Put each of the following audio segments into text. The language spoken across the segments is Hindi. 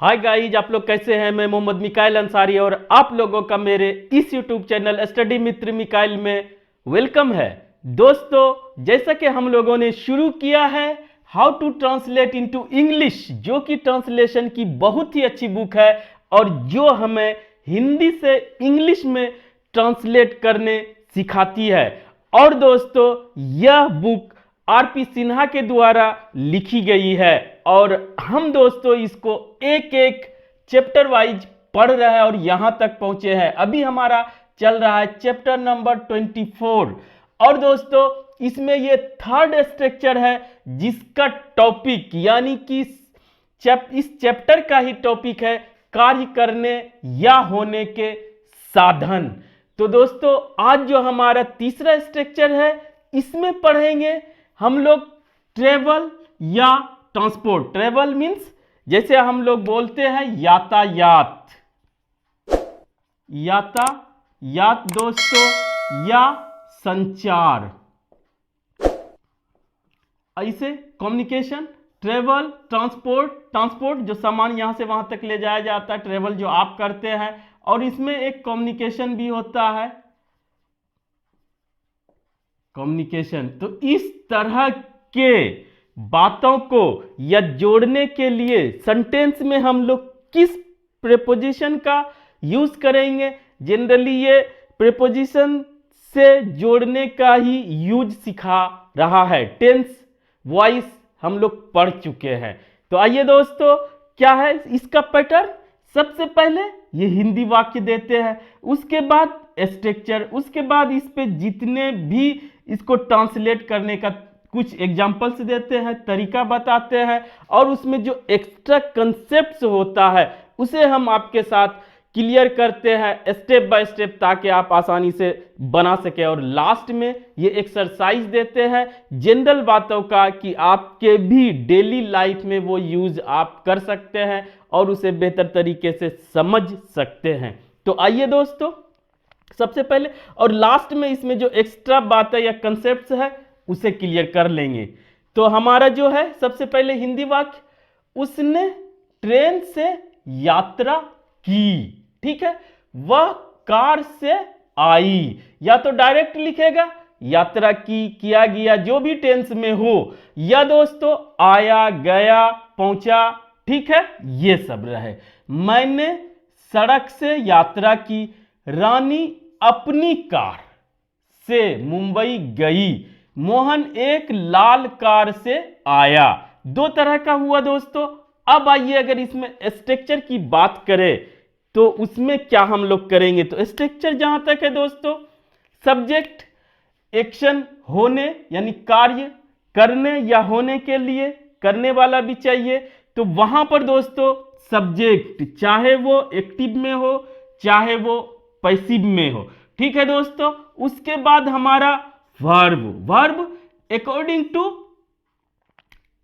हाय गाइज, आप लोग कैसे हैं। मैं मोहम्मद मिकाइल अंसारी और आप लोगों का मेरे इस यूट्यूब चैनल स्टडी मित्र मिकाइल में वेलकम है। दोस्तों, जैसा कि हम लोगों ने शुरू किया है how to translate into English, जो कि ट्रांसलेशन की बहुत ही अच्छी बुक है और जो हमें हिंदी से इंग्लिश में ट्रांसलेट करने सिखाती है। और दोस्तों, यह बुक आरपी सिन्हा के द्वारा लिखी गई है और हम दोस्तों इसको एक एक चैप्टर वाइज पढ़ रहे हैं और यहां तक पहुंचे हैं। अभी हमारा चल रहा है चैप्टर नंबर 24 और दोस्तों इसमें ये थर्ड स्ट्रक्चर है जिसका टॉपिक यानी कि इस चैप्टर का ही टॉपिक है कार्य करने या होने के साधन। तो दोस्तों आज जो हमारा तीसरा स्ट्रक्चर है इसमें पढ़ेंगे हम लोग ट्रेवल या ट्रांसपोर्ट। ट्रेवल मीन्स जैसे हम लोग बोलते हैं यातायात, यातायात दोस्तों, या संचार, ऐसे कम्युनिकेशन। ट्रेवल, ट्रांसपोर्ट, ट्रांसपोर्ट जो सामान यहां से वहां तक ले जाया जाता है, ट्रेवल जो आप करते हैं, और इसमें एक कम्युनिकेशन भी होता है, कम्युनिकेशन। तो इस तरह के बातों को या जोड़ने के लिए सेंटेंस में हम लोग किस प्रीपोजिशन का यूज करेंगे। जनरली ये प्रीपोजिशन से जोड़ने का ही यूज सिखा रहा है। टेंस, वॉइस हम लोग पढ़ चुके हैं। तो आइए दोस्तों, क्या है इसका पैटर्न। सबसे पहले ये हिंदी वाक्य देते हैं, उसके बाद स्ट्रक्चर, उसके बाद इस पे जितने भी इसको ट्रांसलेट करने का कुछ एग्जांपल्स देते हैं, तरीका बताते हैं, और उसमें जो एक्स्ट्रा कंसेप्ट्स होता है उसे हम आपके साथ क्लियर करते हैं स्टेप बाय स्टेप, ताकि आप आसानी से बना सके। और लास्ट में ये एक्सरसाइज देते हैं जनरल बातों का कि आपके भी डेली लाइफ में वो यूज आप कर सकते हैं और उसे बेहतर तरीके से समझ सकते हैं। तो आइए दोस्तों, सबसे पहले और लास्ट में इसमें जो एक्स्ट्रा बातें या कंसेप्ट्स है उसे क्लियर कर लेंगे। तो हमारा जो है सबसे पहले हिंदी वाक्य, उसने ट्रेन से यात्रा की, ठीक है। वह कार से आई, या तो डायरेक्ट लिखेगा यात्रा की, किया गया, जो भी टेंस में हो, या दोस्तों आया, गया, पहुंचा, ठीक है, ये सब रहे। मैंने सड़क से यात्रा की, रानी अपनी कार से मुंबई गई, मोहन एक लाल कार से आया। दो तरह का हुआ दोस्तों। अब आइए अगर इसमें स्ट्रक्चर की बात करें तो उसमें क्या हम लोग करेंगे। तो स्ट्रक्चर जहां तक है दोस्तों, सब्जेक्ट, एक्शन, होने यानी कार्य, करने या होने के लिए करने वाला भी चाहिए। तो वहां पर दोस्तों सब्जेक्ट चाहे वो एक्टिव में हो चाहे वो पैसिव में हो, ठीक है दोस्तों। उसके बाद हमारा verb, verb according to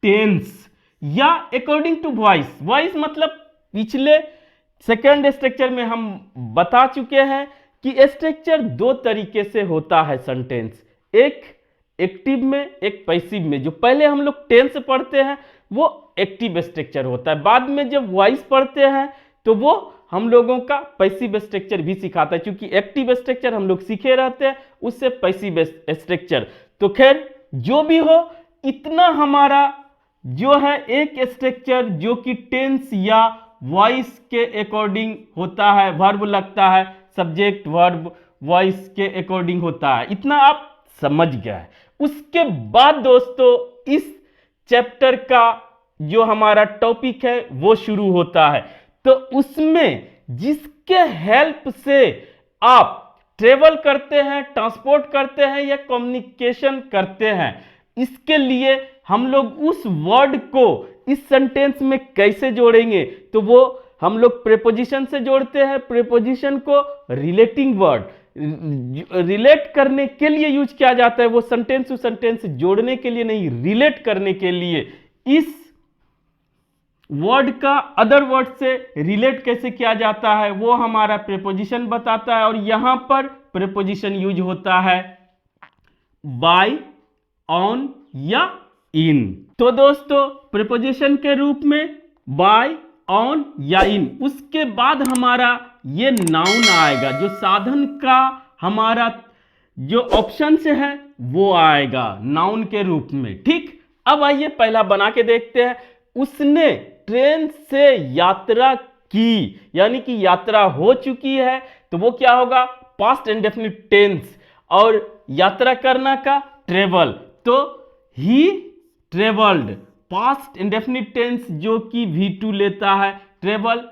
tense या अकॉर्डिंग टू वॉइस। वॉइस मतलब पिछले सेकंड स्ट्रक्चर में हम बता चुके हैं कि स्ट्रक्चर दो तरीके से होता है सेंटेंस, एक एक्टिव में, एक पैसिव में। जो पहले हम लोग टेंस पढ़ते हैं वो एक्टिव स्ट्रक्चर होता है, बाद में जब वॉइस पढ़ते हैं तो वो हम लोगों का पैसिव स्ट्रक्चर भी सिखाता है, क्योंकि एक्टिव स्ट्रक्चर हम लोग सीखे रहते हैं, उससे पैसिव स्ट्रक्चर। तो खैर जो भी हो, इतना हमारा जो है एक स्ट्रक्चर जो कि टेंस या वॉइस के अकॉर्डिंग होता है, वर्ब लगता है, सब्जेक्ट वर्ब वॉइस के अकॉर्डिंग होता है, इतना आप समझ गए। उसके बाद दोस्तों इस चैप्टर का जो हमारा टॉपिक है वो शुरू होता है। तो उसमें जिसके हेल्प से आप ट्रेवल करते हैं, ट्रांसपोर्ट करते हैं या कम्युनिकेशन करते हैं, इसके लिए हम लोग उस वर्ड को इस सेंटेंस में कैसे जोड़ेंगे। तो वो हम लोग प्रीपोजिशन से जोड़ते हैं। प्रीपोजिशन को रिलेटिंग वर्ड, रिलेट करने के लिए यूज किया जाता है, वो सेंटेंस टू सेंटेंस जोड़ने के लिए नहीं, रिलेट करने के लिए। इस वर्ड का अदर वर्ड से रिलेट कैसे किया जाता है वो हमारा प्रीपोजिशन बताता है, और यहां पर प्रीपोजिशन यूज होता है बाय, ऑन या इन। तो दोस्तों प्रीपोजिशन के रूप में बाय, ऑन या इन, उसके बाद हमारा ये नाउन आएगा, जो साधन का हमारा जो ऑप्शन से है वो आएगा नाउन के रूप में। ठीक, अब आइए पहला बना के देखते हैं। उसने ट्रेन से यात्रा की, यानी कि यात्रा हो चुकी है, तो वो क्या होगा, पास्ट इंडेफिनिट टेंस। और यात्रा करना का ट्रेवल, तो ही ट्रेवल्ड, पास्ट इंडेफिनिट टेंस जो कि V2 लेता है, ट्रेवल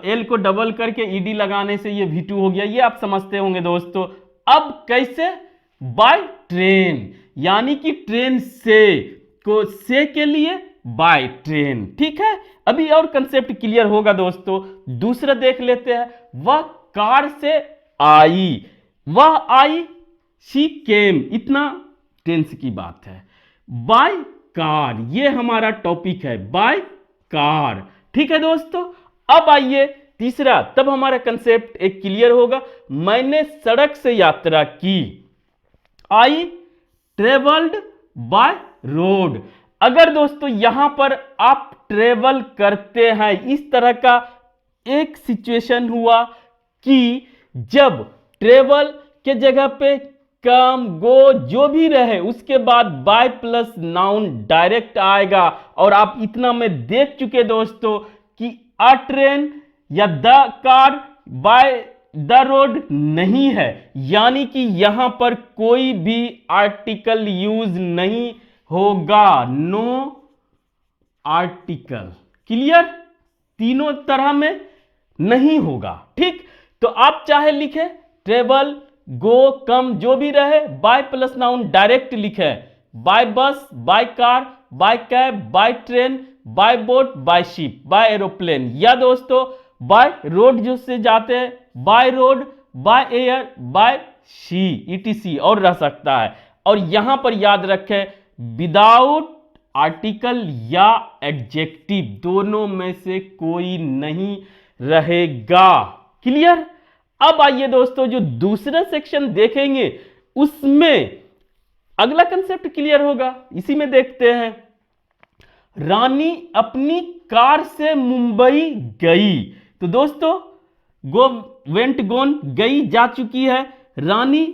एल को डबल करके ईडी लगाने से ये V2 हो गया, ये आप समझते होंगे दोस्तों। अब कैसे, बाय ट्रेन, यानी कि ट्रेन से, को से के लिए बाय ट्रेन। ठीक है, अभी और कंसेप्ट क्लियर होगा दोस्तों। दूसरा देख लेते हैं, वह कार से आई, वह आई, शी केम, इतना टेंस की बात है। बाय कार, ये हमारा टॉपिक है, बाय कार। ठीक है दोस्तों, अब आइए तीसरा, तब हमारा कंसेप्ट एक क्लियर होगा। मैंने सड़क से यात्रा की, आई ट्रेवल्ड बाय रोड। अगर दोस्तों यहां पर आप ट्रेवल करते हैं, इस तरह का एक सिचुएशन हुआ कि जब ट्रेवल के जगह पे कम, गो जो भी रहे, उसके बाद बाय प्लस नाउन डायरेक्ट आएगा। और आप इतना में देख चुके दोस्तों कि अ ट्रेन या the car by the road नहीं है, यानी कि यहां पर कोई भी आर्टिकल यूज नहीं होगा, नो आर्टिकल। क्लियर, तीनों तरह में नहीं होगा। ठीक, तो आप चाहे लिखे ट्रेवल, गो, कम जो भी रहे, बाय प्लस नाउन डायरेक्ट लिखे, by bus, by car, by cab, by train, by boat, by ship, by aeroplane, या दोस्तों बाय रोड जो से जाते हैं, by road, by air, by sea, ETC और रह सकता है। और यहां पर याद रखें, विदाउट आर्टिकल या एडजेक्टिव, दोनों में से कोई नहीं रहेगा। क्लियर, अब आइए दोस्तों जो दूसरा सेक्शन देखेंगे उसमें अगला कंसेप्ट क्लियर होगा, इसी में देखते हैं। रानी अपनी कार से मुंबई गई, तो दोस्तों गो, वेंट, गोन, गई, जा चुकी है, रानी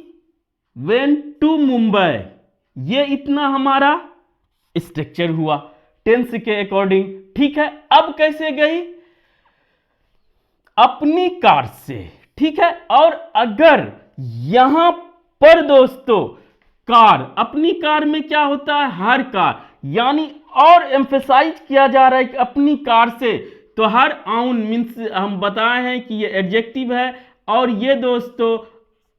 वेंट टू मुंबई, ये इतना हमारा स्ट्रक्चर हुआ टेंस के अकॉर्डिंग। ठीक है, अब कैसे गई, अपनी कार से। ठीक है, और अगर यहां पर दोस्तों कार, अपनी कार में क्या होता है, हर कार, यानी और एम्फेसाइज किया जा रहा है कि अपनी कार से, तो हर आउन मीन्स हम बताए हैं कि ये एडजेक्टिव है, और ये दोस्तों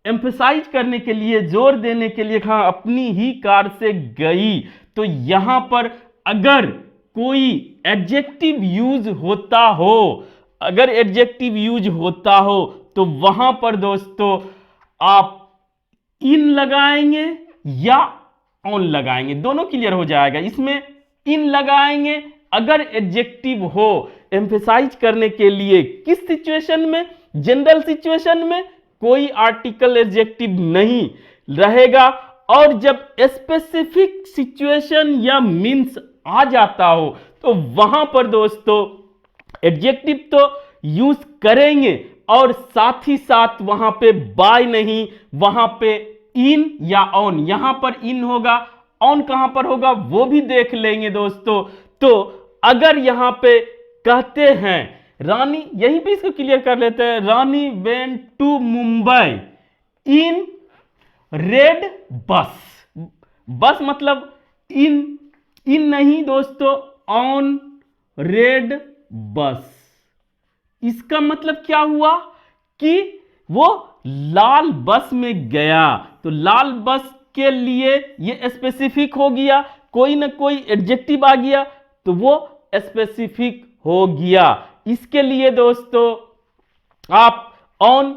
एम्फेसाइज करने के लिए, जोर देने के लिए कहा अपनी ही कार से गई। तो यहां पर अगर कोई एडजेक्टिव यूज होता हो, अगर एडजेक्टिव यूज होता हो, तो वहां पर दोस्तों आप इन लगाएंगे या ऑन लगाएंगे, दोनों क्लियर हो जाएगा। इसमें इन लगाएंगे अगर एडजेक्टिव हो एम्फेसाइज करने के लिए, किस सिचुएशन में, जनरल सिचुएशन में कोई आर्टिकल एडजेक्टिव नहीं रहेगा, और जब स्पेसिफिक सिचुएशन या मीन्स आ जाता हो तो वहां पर दोस्तों एडजेक्टिव तो यूज करेंगे, और साथ ही साथ वहां पे बाय नहीं, वहां पे इन या ऑन, यहां पर इन होगा, ऑन कहां पर होगा वो भी देख लेंगे दोस्तों। तो अगर यहां पे कहते हैं रानी, यहीं पे इसको क्लियर कर लेते हैं, Rani went to Mumbai in red bus, bus मतलब इन नहीं दोस्तों, ऑन रेड बस। इसका मतलब क्या हुआ कि वो लाल बस में गया, तो लाल बस के लिए ये स्पेसिफिक हो गया, कोई ना कोई एडजेक्टिव आ गया तो वो स्पेसिफिक हो गया। इसके लिए दोस्तों आप ऑन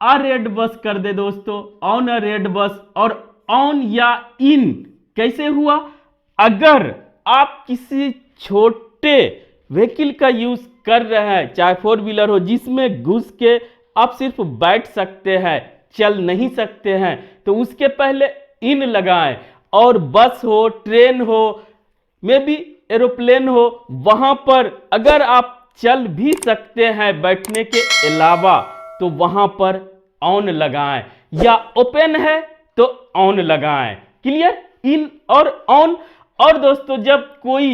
अ रेड बस कर दे दोस्तों, ऑन अ रेड बस। और ऑन या इन कैसे हुआ, अगर आप किसी छोटे व्हीकल का यूज कर रहे हैं, चाहे फोर व्हीलर हो, जिसमें घुस के आप सिर्फ बैठ सकते हैं, चल नहीं सकते हैं, तो उसके पहले इन लगाएं। और बस हो, ट्रेन हो, मे बी एरोप्लेन हो वहां पर अगर आप चल भी सकते हैं बैठने के अलावा तो वहां पर ऑन लगाएं, या ओपन है तो ऑन लगाएं। क्लियर, इन और ऑन। और दोस्तों जब कोई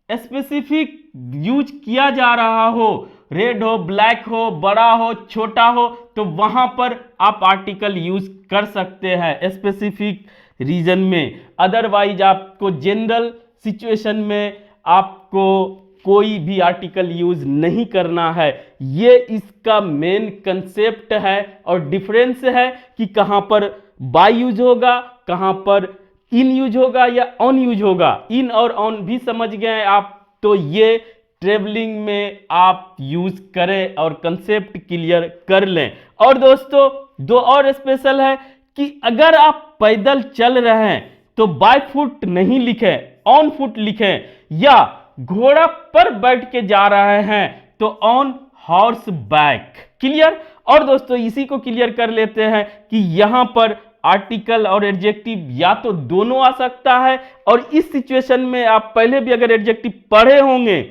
स्पेसिफिक यूज किया जा रहा हो, रेड हो, ब्लैक हो, बड़ा हो, छोटा हो, तो वहां पर आप आर्टिकल यूज कर सकते हैं स्पेसिफिक रीजन में। अदरवाइज आपको जनरल सिचुएशन में आपको कोई भी आर्टिकल यूज नहीं करना है। ये इसका मेन कंसेप्ट है और डिफरेंस है कि कहां पर बाय यूज होगा, कहां पर इन यूज होगा या ऑन यूज होगा। इन और ऑन भी समझ गए आप, तो ये ट्रेवलिंग में आप यूज करें और कंसेप्ट क्लियर कर लें। और दोस्तों दो और स्पेशल है कि अगर आप पैदल चल रहे हैं तो बाय फुट नहीं लिखें, ऑन फुट लिखें, या घोड़ा पर बैठ के जा रहे हैं तो ऑन हॉर्स बैक। क्लियर। और दोस्तों इसी को क्लियर कर लेते हैं कि यहां पर आर्टिकल और एडजेक्टिव या तो दोनों आ सकता है, और इस सिचुएशन में आप पहले भी अगर एडजेक्टिव पढ़े होंगे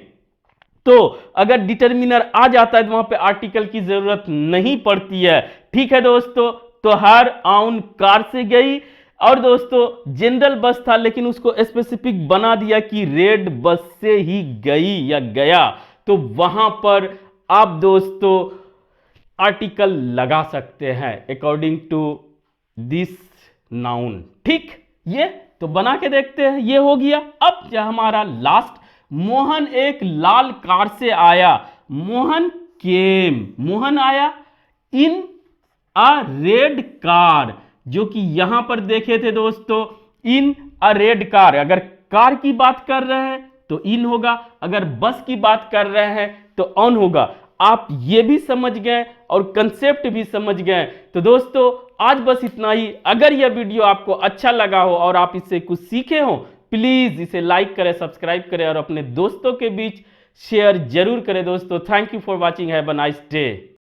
तो अगर डिटर्मिनर आ जाता है तो वहां पे आर्टिकल की जरूरत नहीं पड़ती है। ठीक है दोस्तों, तो हर आउन कार से गई। और दोस्तों जनरल बस था लेकिन उसको स्पेसिफिक बना दिया कि रेड बस से ही गई या गया, तो वहां पर आप दोस्तों आर्टिकल लगा सकते हैं अकॉर्डिंग टू दिस नाउन। ठीक, ये तो बना के देखते हैं। ये हो गया। अब जो हमारा लास्ट, मोहन एक लाल कार से आया। मोहन केम, मोहन आया इन अ रेड कार, जो कि यहां पर देखे थे दोस्तों इन अ रेड कार। अगर कार की बात कर रहे हैं तो इन होगा, अगर बस की बात कर रहे हैं तो ऑन होगा। आप ये भी समझ गए और कंसेप्ट भी समझ गए। तो दोस्तों आज बस इतना ही। अगर यह वीडियो आपको अच्छा लगा हो और आप इससे कुछ सीखे हो, प्लीज इसे लाइक करें, सब्सक्राइब करें और अपने दोस्तों के बीच शेयर जरूर करें। दोस्तों thank you for watching, have a nice day.